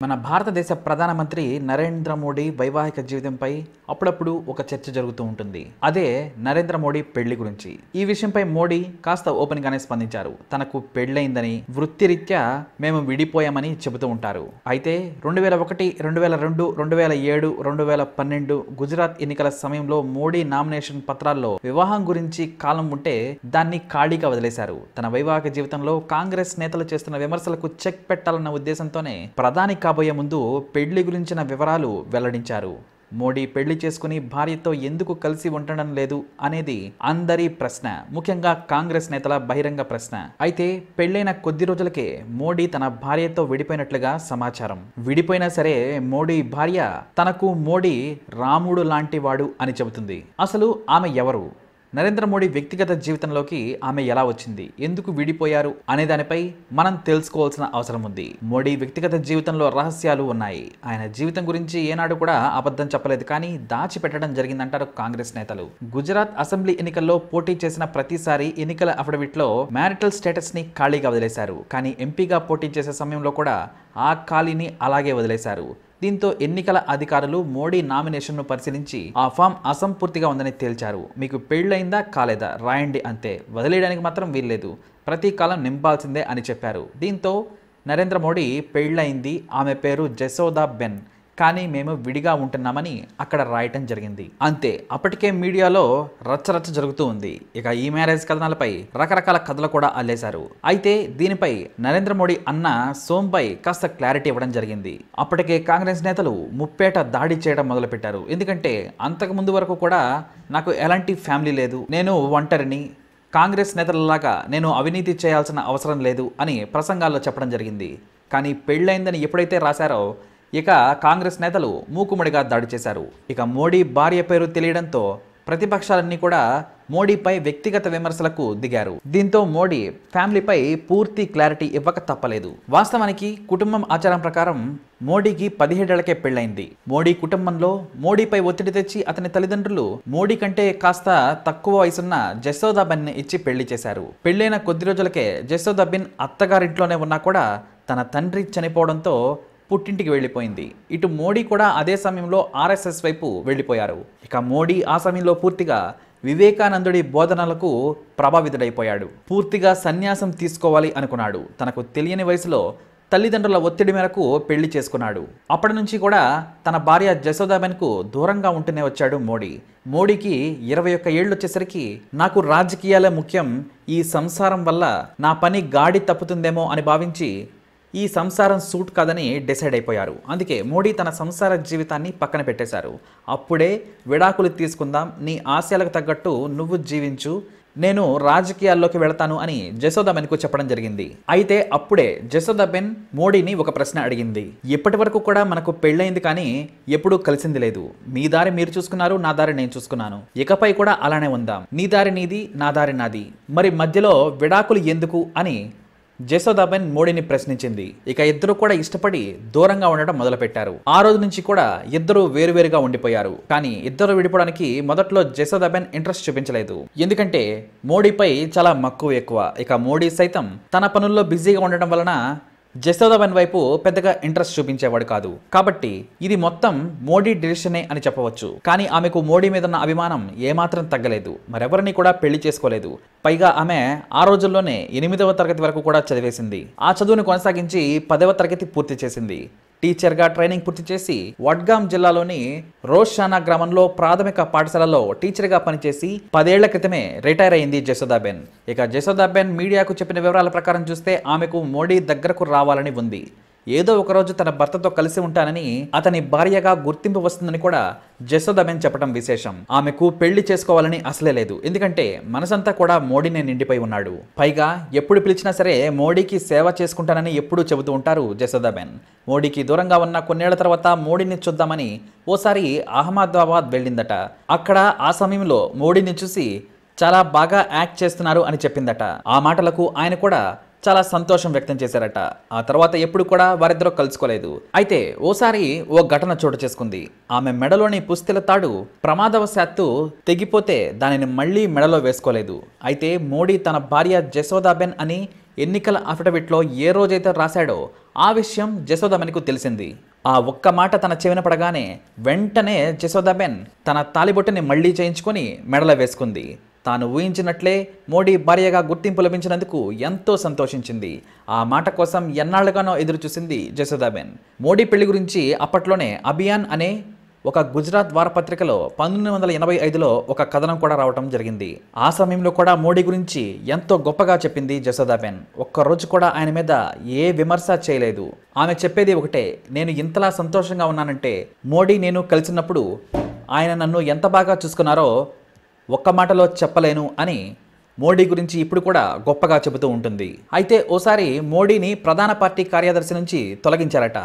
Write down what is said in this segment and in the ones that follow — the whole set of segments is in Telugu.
మన భారతదేశ ప్రధానమంత్రి నరేంద్ర మోడీ వైవాహిక జీవితంపై అప్పుడప్పుడు ఒక చర్చ జరుగుతూ ఉంటుంది. అదే నరేంద్ర మోడీ పెళ్లి గురించి. ఈ విషయంపై మోడీ కాస్త ఓపెన్ గానే స్పందించారు. తనకు పెళ్లైందని, వృత్తిరీత్యా మేము విడిపోయామని చెబుతూ ఉంటారు. అయితే 2001, 2002, 2007, 2012 గుజరాత్ ఎన్నికల సమయంలో మోడీ నామినేషన్ పత్రాల్లో వివాహం గురించి కాలం ఉంటే దాన్ని ఖాళీగా వదిలేశారు. తన వైవాహిక జీవితంలో కాంగ్రెస్ నేతలు చేస్తున్న విమర్శలకు చెక్ పెట్టాలన్న ఉద్దేశంతోనే ప్రధాని కాబోయే ముందు పెళ్లి గురించిన వివరాలు వెల్లడించారు. మోడీ పెళ్లి చేసుకుని భార్యతో ఎందుకు కలిసి ఉండడం లేదు అనేది అందరి ప్రశ్న, ముఖ్యంగా కాంగ్రెస్ నేతల బహిరంగ ప్రశ్న. అయితే పెళ్లైన కొద్ది రోజులకే మోడీ తన భార్యతో విడిపోయినట్లుగా సమాచారం. విడిపోయినా సరే మోడీ భార్య తనకు మోడీ రాముడు లాంటి వాడు అని చెబుతుంది. అసలు ఆమె ఎవరు? నరేంద్ర మోడీ వ్యక్తిగత జీవితంలోకి ఆమె ఎలా వచ్చింది, ఎందుకు విడిపోయారు అనే దానిపై మనం తెలుసుకోవాల్సిన అవసరం ఉంది. మోడీ వ్యక్తిగత జీవితంలో రహస్యాలు ఉన్నాయి. ఆయన జీవితం గురించి ఏనాడు కూడా అబద్ధం చెప్పలేదు, కానీ దాచిపెట్టడం జరిగిందంటారు కాంగ్రెస్ నేతలు. గుజరాత్ అసెంబ్లీ ఎన్నికల్లో పోటీ చేసిన ప్రతిసారి ఎన్నికల అఫిడవిట్లో మ్యారిటల్ స్టేటస్ ని ఖాళీగా వదిలేశారు. కానీ ఎంపీగా పోటీ చేసే సమయంలో కూడా ఆ ఖాళీని అలాగే వదిలేశారు. దీంతో ఎన్నికల అధికారులు మోడీ నామినేషన్ను పరిశీలించి ఆ ఫామ్ అసంపూర్తిగా ఉందని తేల్చారు. మీకు పెళ్ళైందా కాలేదా రాయండి అంతే, వదిలేయడానికి మాత్రం వీల్లేదు, ప్రతి కాలం నింపాల్సిందే అని చెప్పారు. దీంతో నరేంద్ర మోడీ పెళ్ళైంది, ఆమె పేరు జసోదా బెన్, కానీ మేము విడిగా ఉంటున్నామని అక్కడ రాయటం జరిగింది అంతే. అప్పటికే మీడియాలో రచ్చరచ్చ జరుగుతూ ఉంది. ఇక ఈ మ్యారేజ్ కథనాలపై రకరకాల కథలు కూడా అల్లేశారు. అయితే దీనిపై నరేంద్ర మోడీ అన్న సోంపై కాస్త క్లారిటీ ఇవ్వడం జరిగింది. అప్పటికే కాంగ్రెస్ నేతలు ముప్పేట దాడి చేయడం మొదలుపెట్టారు. ఎందుకంటే అంతకు ముందు వరకు కూడా నాకు ఎలాంటి ఫ్యామిలీ లేదు, నేను ఒంటరిని, కాంగ్రెస్ నేతలలాగా నేను అవినీతి చేయాల్సిన అవసరం లేదు అని ప్రసంగాల్లో చెప్పడం జరిగింది. కానీ పెళ్ళైందని ఎప్పుడైతే రాశారో ఇక కాంగ్రెస్ నేతలు మూకుమ్మడిగా దాడి చేశారు. ఇక మోడీ భార్య పేరు తెలియడంతో ప్రతిపక్షాలన్నీ కూడా మోడీపై వ్యక్తిగత విమర్శలకు దిగారు. దీంతో మోడీ ఫ్యామిలీపై పూర్తి క్లారిటీ ఇవ్వక తప్పలేదు. వాస్తవానికి కుటుంబం ఆచారం ప్రకారం మోడీకి 17 ఏళ్లకే పెళ్ళైంది. మోడీ కుటుంబంలో మోడీపై ఒత్తిడి తెచ్చి అతని తల్లిదండ్రులు మోడీ కంటే కాస్త తక్కువ వయసున్న జసోదాబెన్ ఇచ్చి పెళ్లి చేశారు. పెళ్ళైన కొద్ది రోజులకే జసోదాబెన్ అత్తగారింట్లోనే ఉన్నా కూడా తన తండ్రి చనిపోవడంతో పుట్టింటికి వెళ్ళిపోయింది. ఇటు మోడీ కూడా అదే సమయంలో ఆర్ఎస్ఎస్ వైపు వెళ్ళిపోయారు. ఇక మోడీ ఆ సమయంలో పూర్తిగా వివేకానందుడి బోధనలకు ప్రభావితుడైపోయాడు. పూర్తిగా సన్యాసం తీసుకోవాలి అనుకున్నాడు. తనకు తెలియని వయసులో తల్లిదండ్రుల ఒత్తిడి మేరకు పెళ్లి చేసుకున్నాడు. అప్పటి నుంచి కూడా తన భార్య జసోదాబెన్కు దూరంగా ఉంటూనే వచ్చాడు మోడీ. మోడీకి 21 ఏళ్ళు వచ్చేసరికి నాకు రాజకీయాలే ముఖ్యం, ఈ సంసారం వల్ల నా పని గాడి తప్పుతుందేమో అని భావించి ఈ సంసారం సూట్ కాదని డిసైడ్ అయిపోయారు. అందుకే మోడీ తన సంసార జీవితాన్ని పక్కన పెట్టేశారు. అప్పుడే విడాకులు తీసుకుందాం, నీ ఆశయాలకు తగ్గట్టు నువ్వు జీవించు, నేను రాజకీయాల్లోకి వెళతాను అని జసోదాబెన్కు చెప్పడం జరిగింది. అయితే అప్పుడే జసోదాబెన్ మోడీని ఒక ప్రశ్న అడిగింది. ఇప్పటి వరకు కూడా మనకు పెళ్ళైంది కానీ ఎప్పుడూ కలిసింది లేదు. మీ దారి మీరు చూసుకున్నారు, నా దారి నేను చూసుకున్నాను, ఇకపై కూడా అలానే ఉందాం, నీ దారి నీది, నా దారి నాది, మరి మధ్యలో విడాకులు ఎందుకు అని జసోదాబెన్ మోడీని ప్రశ్నించింది. ఇక ఇద్దరు కూడా ఇష్టపడి దూరంగా ఉండడం మొదలుపెట్టారు. ఆ రోజు నుంచి కూడా ఇద్దరు వేరువేరుగా ఉండిపోయారు. కానీ ఇద్దరు విడిపోవడానికి మొదట్లో జసోదాబెన్ ఇంట్రెస్ట్ చూపించలేదు. ఎందుకంటే మోడీపై చాలా మక్కువ ఎక్కువ. ఇక మోడీ సైతం తన పనుల్లో బిజీగా ఉండడం వలన జసోదాబెన్ వైపు పెద్దగా ఇంట్రెస్ట్ చూపించేవాడు కాదు. కాబట్టి ఇది మొత్తం మోడీ డిసిషనే అని చెప్పవచ్చు. కానీ ఆమెకు మోడీ మీద ఉన్న అభిమానం ఏమాత్రం తగ్గలేదు. మరెవరిని కూడా పెళ్లి చేసుకోలేదు. పైగా ఆమె ఆ రోజుల్లోనే 8వ తరగతి వరకు కూడా చదివేసింది. ఆ చదువును కొనసాగించి 10వ తరగతి పూర్తి చేసింది. టీచర్గా ట్రైనింగ్ పూర్తి చేసి వడ్గామ్ జిల్లాలోని రోషానా గ్రామంలో ప్రాథమిక పాఠశాలలో టీచర్గా పనిచేసి 10 ఏళ్ల క్రితమే రిటైర్ అయింది జసోదాబెన్. ఇక జసోదాబెన్ మీడియాకు చెప్పిన వివరాల ప్రకారం చూస్తే ఆమెకు మోడీ దగ్గరకు రావాలని ఉంది. ఏదో ఒకరోజు తన భర్తతో కలిసి ఉంటానని, అతని భార్యగా గుర్తింపు వస్తుందని కూడా జసోదాబెన్ చెప్పడం విశేషం. ఆమెకు పెళ్లి చేసుకోవాలని అసలే లేదు. ఎందుకంటే మనసంతా కూడా మోడీనే నిండిపోయి ఉన్నాడు. పైగా ఎప్పుడు పిలిచినా సరే మోడీకి సేవ చేసుకుంటానని ఎప్పుడూ చెబుతూ ఉంటారు జసోదాబెన్. మోడీకి దూరంగా ఉన్న కొన్నేళ్ల తర్వాత మోడీని చూద్దామని ఓసారి అహ్మదాబాద్ వెళ్ళిందట. అక్కడ ఆ సమయంలో మోడీని చూసి చాలా బాగా యాక్ట్ చేస్తున్నారు అని చెప్పిందట. ఆ మాటలకు ఆయన కూడా చాలా సంతోషం వ్యక్తం చేశారట. ఆ తర్వాత ఎప్పుడు కూడా వారిద్దరూ కలుసుకోలేదు. అయితే ఓసారి ఓ ఘటన చోటు చేసుకుంది. ఆమె మెడలోని పుస్తెల తాడు ప్రమాదవశాత్తు తెగిపోతే దానిని మళ్ళీ మెడలో వేసుకోలేదు. అయితే మోడీ తన భార్య జసోదాబెన్ అని ఎన్నికల అఫిడవిట్లో ఏ రోజైతే రాశాడో ఆ విషయం జసోదాబెన్కు తెలిసింది. ఆ ఒక్క మాట తన చెవిన పడగానే వెంటనే జసోదాబెన్ తన తాలిబొట్టుని మళ్లీ చేయించుకొని మెడలో వేసుకుంది. తాను ఊహించినట్లే మోడీ భార్యగా గుర్తింపు లభించినందుకు ఎంతో సంతోషించింది. ఆ మాట కోసం ఎన్నాళ్లుగానో ఎదురు చూసింది జసోదాబెన్. మోడీ పెళ్లి గురించి అప్పట్లోనే అభియాన్ అనే ఒక గుజరాత్ వారపత్రికలో 1985లో ఒక కథనం కూడా రావటం జరిగింది. ఆ సమయంలో కూడా మోడీ గురించి ఎంతో గొప్పగా చెప్పింది జసోదాబెన్. ఒక్కరోజు కూడా ఆయన మీద ఏ విమర్శ చేయలేదు. ఆమె చెప్పేది ఒకటే, నేను ఇంతలా సంతోషంగా ఉన్నానంటే మోడీ నేను కలిసినప్పుడు ఆయన నన్ను ఎంత బాగా చూసుకున్నారో ఒక్క మాటలో చెప్పలేను అని మోడీ గురించి ఇప్పుడు కూడా గొప్పగా చెబుతూ ఉంటుంది. అయితే ఓసారి మోడీని ప్రధాన పార్టీ కార్యదర్శి నుంచి తొలగించారట.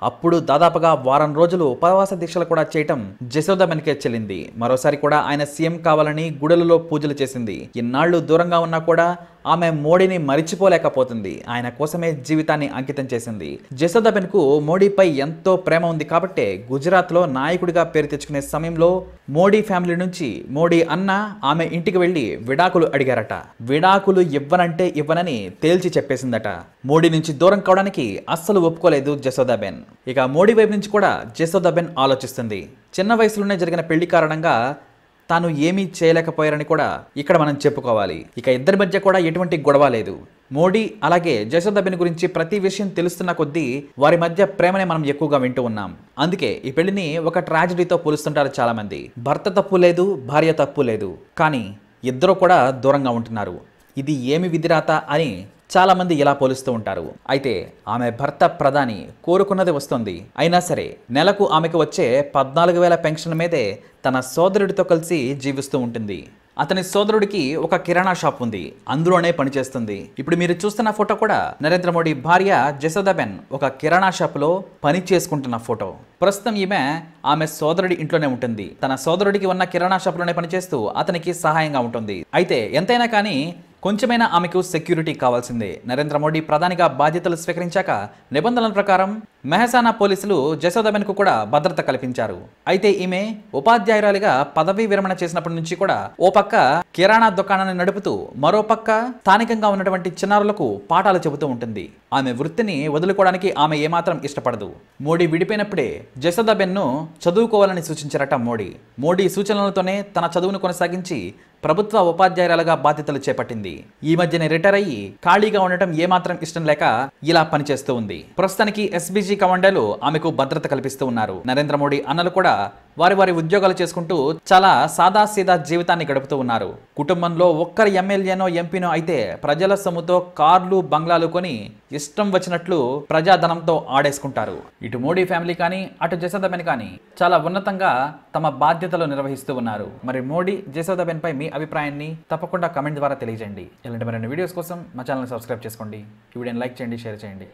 అప్పుడు దాదాపుగా వారం రోజులు ఉపవాస దీక్షలు కూడా చేయటం జసోదాబెన్కే చెల్లింది. మరోసారి కూడా ఆయన సీఎం కావాలని గుడులలో పూజలు చేసింది. ఇన్నాళ్లు దూరంగా ఉన్నా కూడా ఆమె మోడీని మరిచిపోలేకపోతుంది. ఆయన కోసమే జీవితాన్ని అంకితం చేసింది. జసోదాబెన్కు మోడీపై ఎంతో ప్రేమ ఉంది కాబట్టే గుజరాత్లో నాయకుడిగా పేరు తెచ్చుకునే సమయంలో మోడీ ఫ్యామిలీ నుంచి మోడీ అన్న ఆమె ఇంటికి వెళ్లి విడాకులు అడిగారట. విడాకులు ఇవ్వనంటే ఇవ్వనని తేల్చి చెప్పేసిందట. మోడీ నుంచి దూరం కావడానికి అస్సలు ఒప్పుకోలేదు జసోదాబెన్. ఇక మోడీ వైపు నుంచి కూడా జసోదాబెన్ ఆలోచిస్తుంది. చిన్న వయసులోనే జరిగిన పెళ్లి కారణంగా తాను ఏమీ చేయలేకపోయారని కూడా ఇక్కడ మనం చెప్పుకోవాలి. ఇక ఇద్దరి మధ్య కూడా ఎటువంటి గొడవ లేదు. మోడీ అలాగే జసోదాబెన్ గురించి ప్రతి విషయం తెలుస్తున్న కొద్దీ వారి మధ్య ప్రేమనే మనం ఎక్కువగా వింటూ ఉన్నాం. అందుకే ఈ పెళ్లిని ఒక ట్రాజడీతో పోలుస్తుంటారు చాలా మంది. భర్త తప్పు లేదు, భార్య తప్పు లేదు, కానీ ఇద్దరు కూడా దూరంగా ఉంటున్నారు. ఇది ఏమి విధిరాత అని చాలా మంది ఇలా పోలుస్తూ ఉంటారు. అయితే ఆమె భర్త ప్రధాని, కోరుకున్నది వస్తుంది. అయినా సరే నెలకు ఆమెకు వచ్చే 14,000 పెన్షన్ మీదే తన సోదరుడితో కలిసి జీవిస్తూ ఉంటుంది. అతని సోదరుడికి ఒక కిరాణా షాప్ ఉంది, అందులోనే పనిచేస్తుంది. ఇప్పుడు మీరు చూస్తున్న ఫోటో కూడా నరేంద్ర మోడీ భార్య జసోదాబెన్ ఒక కిరాణా షాపులో పని చేసుకుంటున్న ఫోటో. ప్రస్తుతం ఆమె సోదరుడి ఇంట్లోనే ఉంటుంది. తన సోదరుడికి ఉన్న కిరాణా షాపులోనే పనిచేస్తూ అతనికి సహాయంగా ఉంటుంది. అయితే ఎంతైనా కానీ కొంచెమైనా ఆమెకు సెక్యూరిటీ కావాల్సిందే. నరేంద్ర మోడీ ప్రధానిగా బాధ్యతలు స్వీకరించాక నిబంధనల ప్రకారం మెహసానా పోలీసులు జసోదాబెన్కు కూడా భద్రత కల్పించారు. అయితే ఈమె ఉపాధ్యాయురాలిగా పదవీ విరమణ చేసినప్పటి నుంచి కూడా ఓ పక్క కిరాణా దుకాణాన్ని నడుపుతూ మరో పక్క స్థానికంగా ఉన్నటువంటి చిన్నారులకు పాఠాలు చెబుతూ ఉంటుంది. ఆమె వృత్తిని వదులుకోవడానికి ఆమె ఏమాత్రం ఇష్టపడదు. మోడీ విడిపోయినప్పుడే జసోదాబెన్ను చదువుకోవాలని సూచించారట మోడీ. మోడీ సూచనలతోనే తన చదువును కొనసాగించి ప్రభుత్వ ఉపాధ్యాయురాలుగా బాధ్యతలు చేపట్టింది. ఈ మధ్యనే రిటైర్ అయ్యి ఖాళీగా ఉండటం ఏమాత్రం ఇష్టం లేక ఇలా పనిచేస్తూ ఉంది. ప్రస్తుతానికి ఎస్బీజీ కమాండోలు ఆమెకు భద్రత కల్పిస్తూ ఉన్నారు. నరేంద్ర మోడీ అన్నలు కూడా వారి వారి ఉద్యోగాలు చేసుకుంటూ చాలా సాదాసీదా జీవితాన్ని గడుపుతూ ఉన్నారు. కుటుంబంలో ఒక్కరి ఎమ్మెల్యేనో ఎంపీనో అయితే ప్రజల సొమ్ముతో కార్లు, బంగ్లాలు కొని ఇష్టం వచ్చినట్లు ప్రజాధనంతో ఆడేసుకుంటారు. ఇటు మోడీ ఫ్యామిలీ కానీ అటు జసోదాబెన్ కానీ చాలా ఉన్నతంగా తమ బాధ్యతలు నిర్వహిస్తూ ఉన్నారు. మరి మోడీ జసోదాబెన్ పై మీ అభిప్రాయాన్ని తప్పకుండా కమెంట్ ద్వారా తెలియజేయండి. ఇలాంటి మరిన్ని వీడియోస్ కోసం మా ఛానల్ సబ్స్క్రైబ్ చేసుకోండి. ఈ వీడియోని లైక్ చేయండి, షేర్ చేయండి.